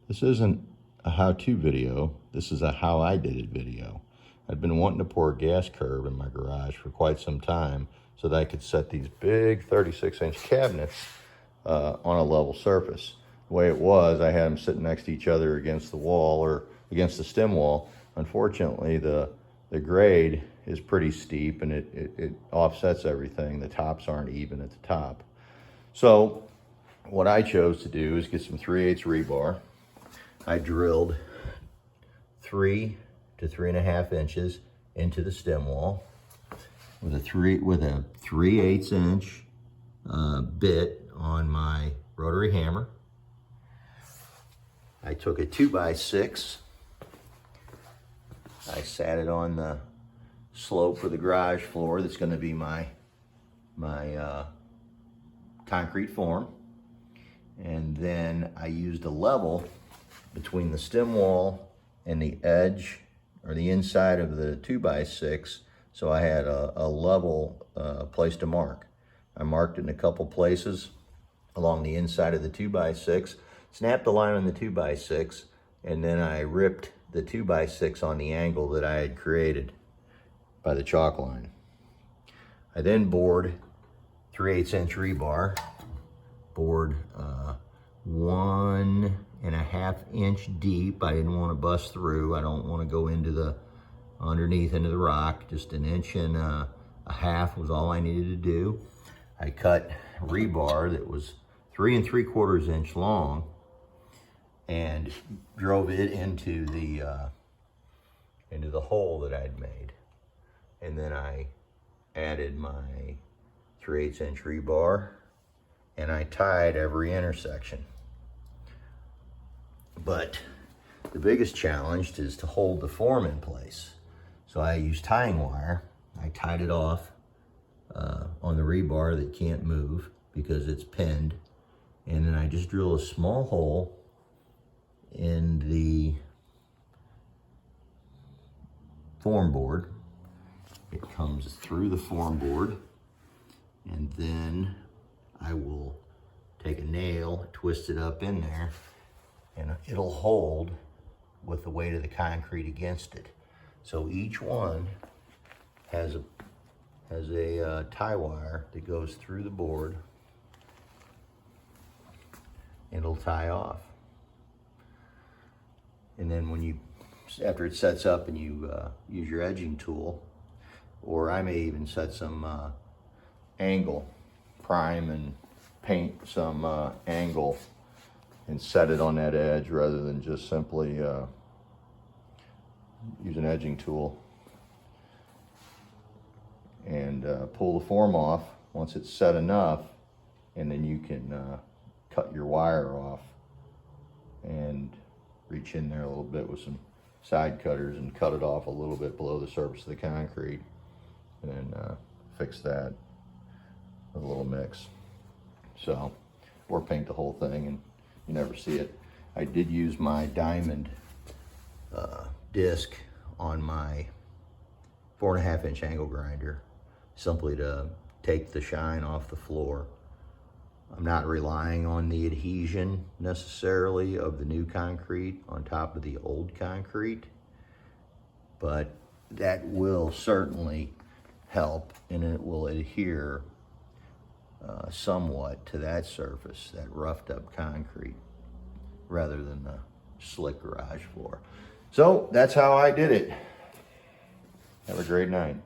This isn't a how-to video, this is a how I did it video. I'd been wanting to pour a gas curve in my garage for quite some time so that I could set these big 36-inch cabinets on a level surface. The way it was, I had them sitting next to each other against the wall or against the stem wall. Unfortunately, the grade is pretty steep and it offsets everything. The tops aren't even at the top. So what I chose to do is get some 3/8 rebar. I drilled 3 to 3.5 inches into the stem wall with a 3/8 inch bit on my rotary hammer. I took a 2x6. I sat it on the slope of the garage floor that's going to be my concrete form. And then I used a level between the stem wall and the edge or the inside of the 2x6, so I had a level place to mark. I marked it in a couple places along the inside of the 2x6, snapped the line on the 2x6, and then I ripped the 2x6 on the angle that I had created by the chalk line. I then bored 3/8 inch rebar, bored 1.5 inch deep. I didn't want to bust through. I don't want to go into the underneath into the rock. Just 1.5 inches was all I needed to do. I cut rebar that was 3 3/4 inch long and drove it into the hole that I'd made. And then I added my 3/8 inch rebar and I tied every intersection. But the biggest challenge is to hold the form in place. So I used tying wire. I tied it off on the rebar that can't move because it's pinned. And then I just drill a small hole in the form board. It comes through the form board, and then I will take a nail, twist it up in there, and it'll hold with the weight of the concrete against it. So each one has a tie wire that goes through the board, and it'll tie off. And then after it sets up and you use your edging tool, or I may even set some angle, prime and paint some angle and set it on that edge rather than just simply use an edging tool, and pull the form off once it's set enough, and then you can cut your wire off and reach in there a little bit with some side cutters and cut it off a little bit below the surface of the concrete, and then fix that with a little mix. So, or paint the whole thing and you never see it. I did use my diamond disc on my 4.5 inch angle grinder simply to take the shine off the floor. I'm not relying on the adhesion necessarily of the new concrete on top of the old concrete, but that will certainly help, and it will adhere somewhat to that surface, that roughed up concrete, rather than the slick garage floor. So that's how I did it. Have a great night.